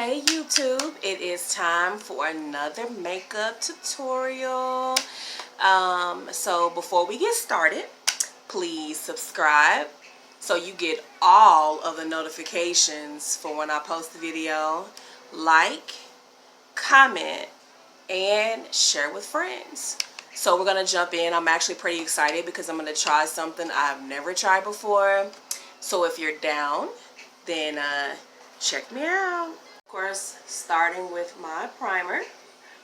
Hey YouTube, it is time for another makeup tutorial. So before we get started, please subscribe so you get all of the notifications for when I post the video. Like, comment, and share with friends. So we're going to jump in. I'm actually pretty excited because I'm going to try something I've never tried before. So if you're down, then check me out. Of course, starting with my primer.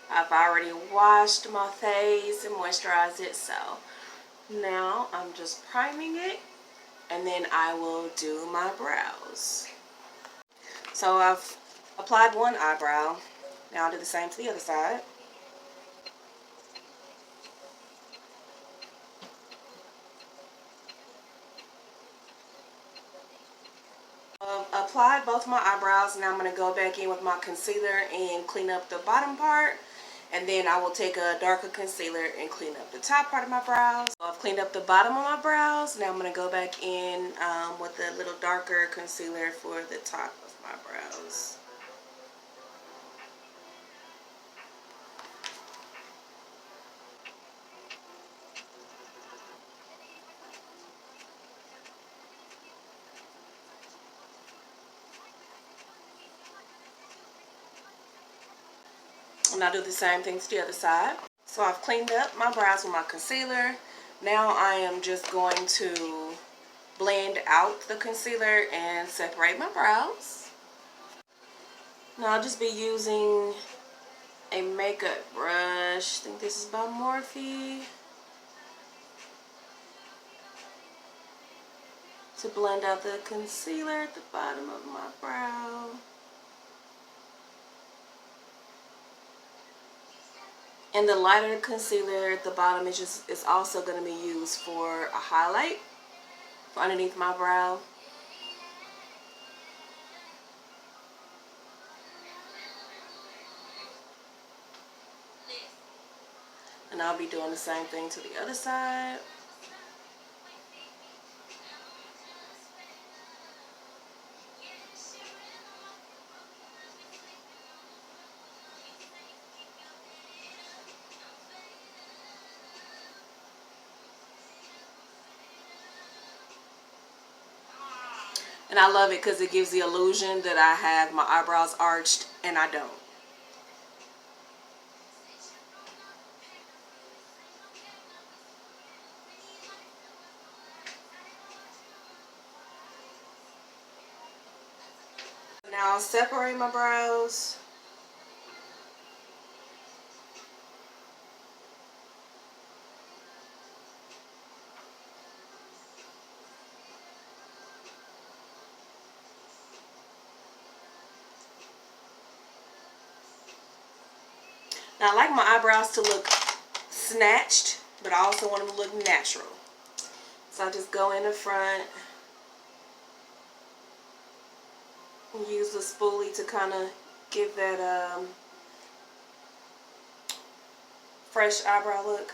I've already washed my face and moisturized it, so now I'm just priming it, and then I will do my brows. So I've applied one eyebrow. Now I'll do the same to the other side. Applied both my eyebrows. Now I'm going to go back in with my concealer and clean up the bottom part, and then I will take a darker concealer and clean up the top part of my brows. So I've cleaned up the bottom of my brows. Now I'm going to go back in with a little darker concealer for the top of my brows. And I'll do the same thing to the other side. So I've cleaned up my brows with my concealer. Now I am just going to blend out the concealer and separate my brows. Now I'll just be using a makeup brush. I think this is by Morphe. To blend out the concealer at the bottom of my brow. And the lighter concealer at the bottom is also going to be used for a highlight for underneath my brow. And I'll be doing the same thing to the other side. And I love it because it gives the illusion that I have my eyebrows arched, and I don't. Now I'll separate my brows. Now I like my eyebrows to look snatched, but I also want them to look natural. So I just go in the front and use the spoolie to kind of give that fresh eyebrow look.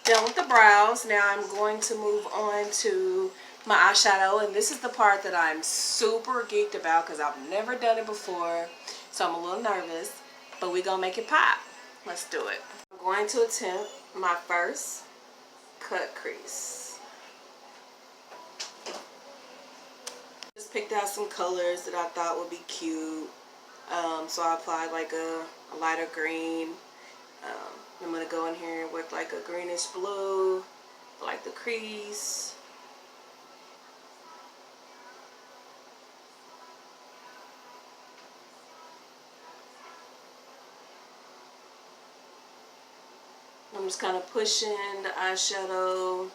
Done with the brows. Now I'm going to move on to my eyeshadow, and this is the part that I'm super geeked about because I've never done it before, so I'm a little nervous, but we're gonna make it pop. Let's do it. I'm going to attempt my first cut crease. Just picked out some colors that I thought would be cute, so I applied like a lighter green. I'm going to go in here with like a greenish blue, like the crease. I'm just kind of pushing the eyeshadow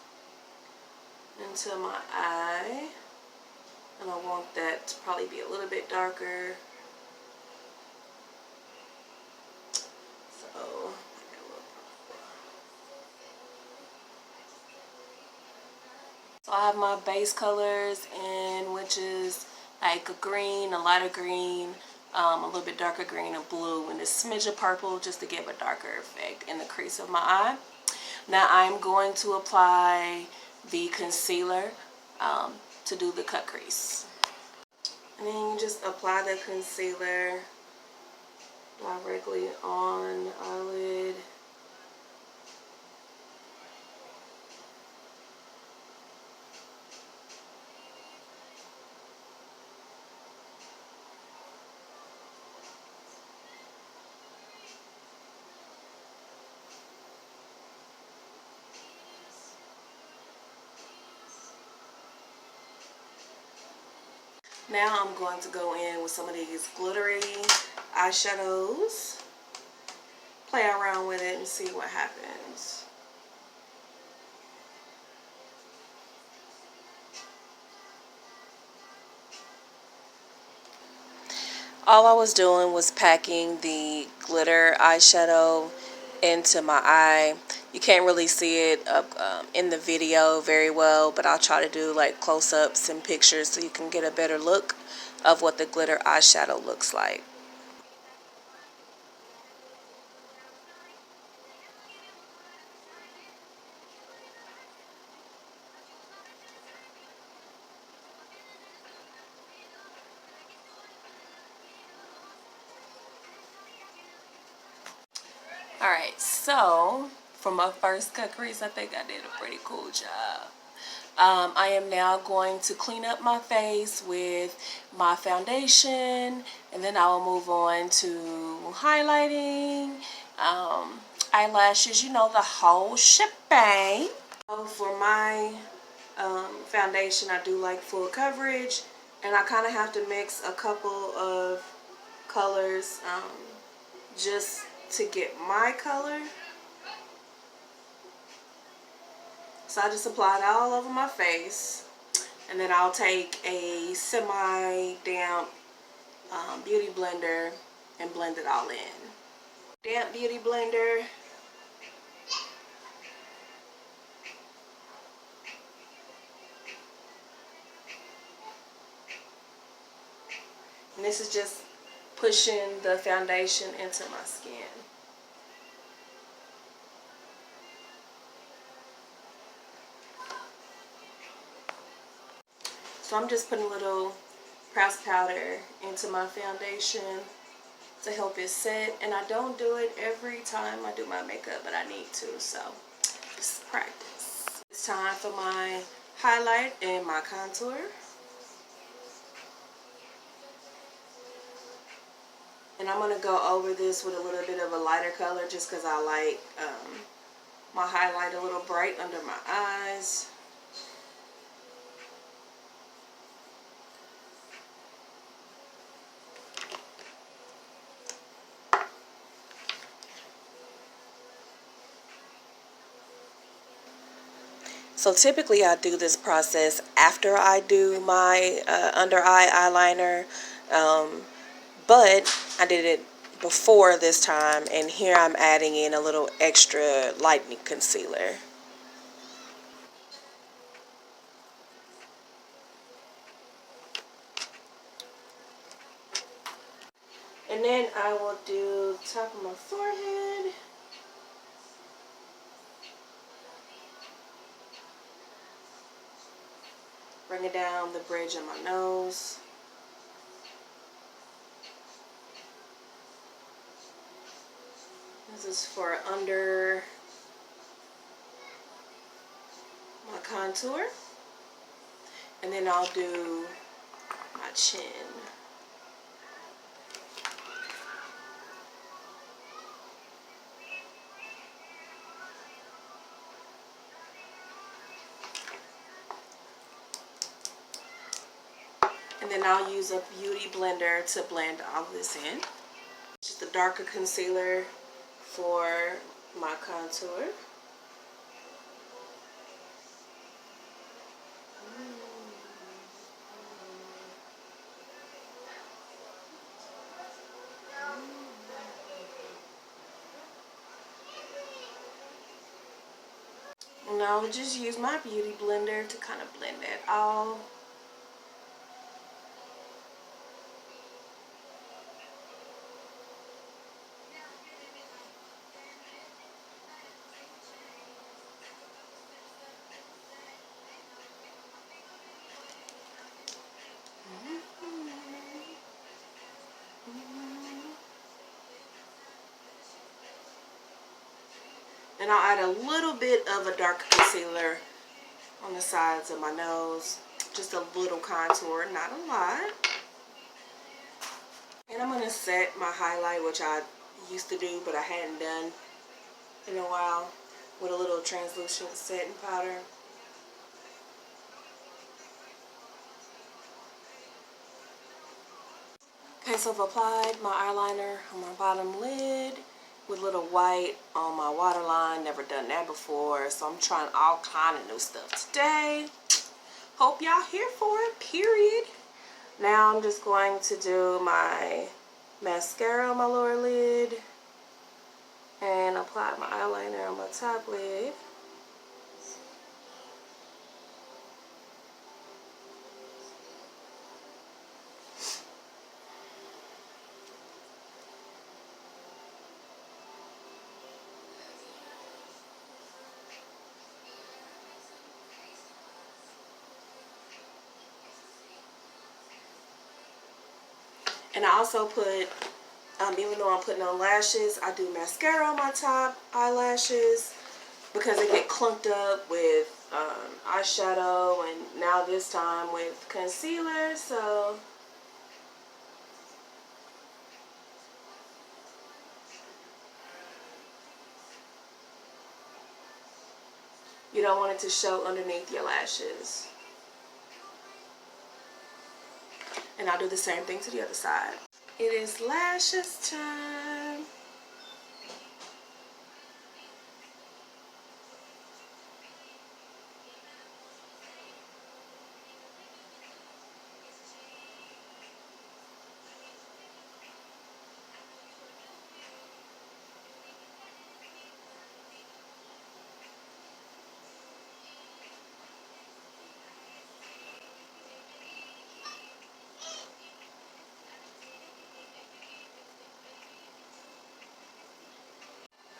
into my eye. And I want that to probably be a little bit darker. So, I have my base colors in, which is like a green, a lighter green, a little bit darker green, and blue, and a smidge of purple just to give a darker effect in the crease of my eye. Now I'm going to apply the concealer to do the cut crease. And then you just apply the concealer directly on the eyelid. Now I'm going to go in with some of these glittery eyeshadows, play around with it and see what happens. All I was doing was packing the glitter eyeshadow into my eye. You can't really see it up in the video very well, but I'll try to do like close-ups and pictures so you can get a better look of what the glitter eyeshadow looks like. Alright, so for my first cut crease, I think I did a pretty cool job. I am now going to clean up my face with my foundation, and then I will move on to highlighting, eyelashes, you know, the whole shebang. So for my foundation, I do like full coverage, and I kind of have to mix a couple of colors just to get my color. So I just apply it all over my face, and then I'll take a semi-damp beauty blender and blend it all in. Damp beauty blender. And this is just pushing the foundation into my skin. So I'm just putting a little pressed powder into my foundation to help it set. And I don't do it every time I do my makeup, but I need to, so just practice. It's time for my highlight and my contour. And I'm going to go over this with a little bit of a lighter color just because I like my highlight a little bright under my eyes. So typically I do this process after I do my under eye eyeliner, but I did it before this time, and here I'm adding in a little extra lightening concealer. And then I will do the top of my forehead. Bring it down the bridge of my nose. This is for under my contour. And then I'll do my chin. And then I'll use a beauty blender to blend all this in. Just a darker concealer for my contour. And I'll just use my beauty blender to kind of blend that all. And I'll add a little bit of a darker concealer on the sides of my nose. Just a little contour, not a lot. And I'm going to set my highlight, which I used to do, but I hadn't done in a while, with a little translucent setting powder. Okay, so I've applied my eyeliner on my bottom lid with a little white on my waterline. Never done that before, so I'm trying all kind of new stuff today. Hope y'all here for it, period. Now I'm just going to do my mascara on my lower lid and apply my eyeliner on my top lid. And I also put, even though I'm putting on lashes, I do mascara on my top eyelashes because they get clunked up with eyeshadow and now this time with concealer. So you don't want it to show underneath your lashes. And I'll do the same thing to the other side. It is lashes time.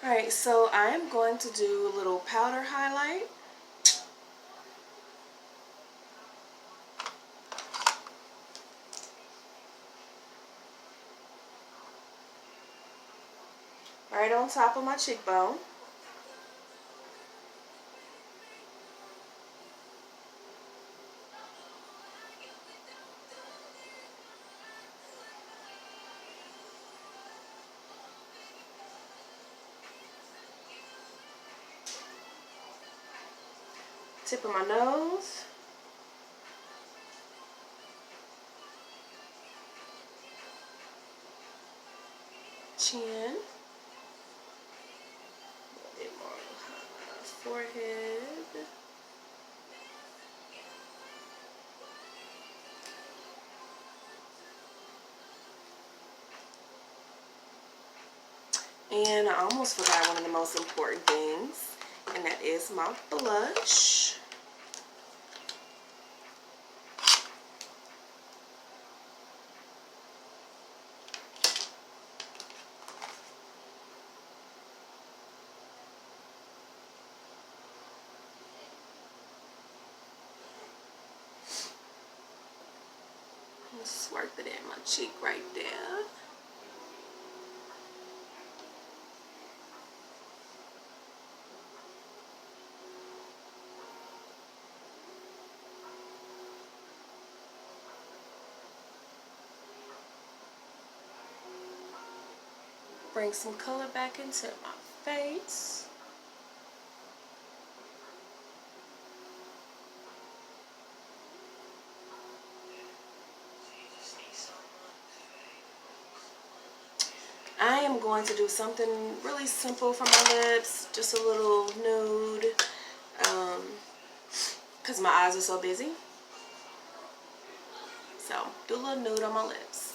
Alright, so I am going to do a little powder highlight. Right on top of my cheekbone. Tip of my nose. Chin. A bit more on my forehead. And I almost forgot one of the most important things, and that is my blush. Just work it in my cheek right there. Bring some color back into my face. I am am going to do something really simple for my lips, just a little nude, because my eyes are so busy. So, do a little nude on my lips.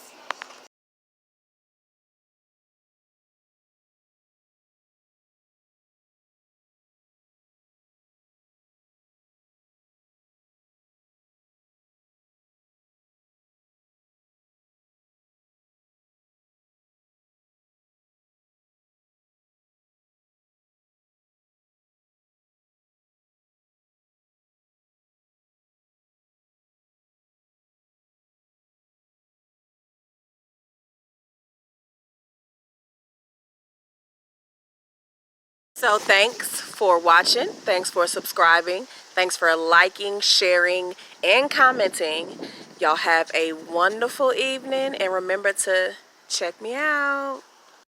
So thanks for watching. Thanks for subscribing. Thanks for liking, sharing, and commenting. Y'all have a wonderful evening, and remember to check me out.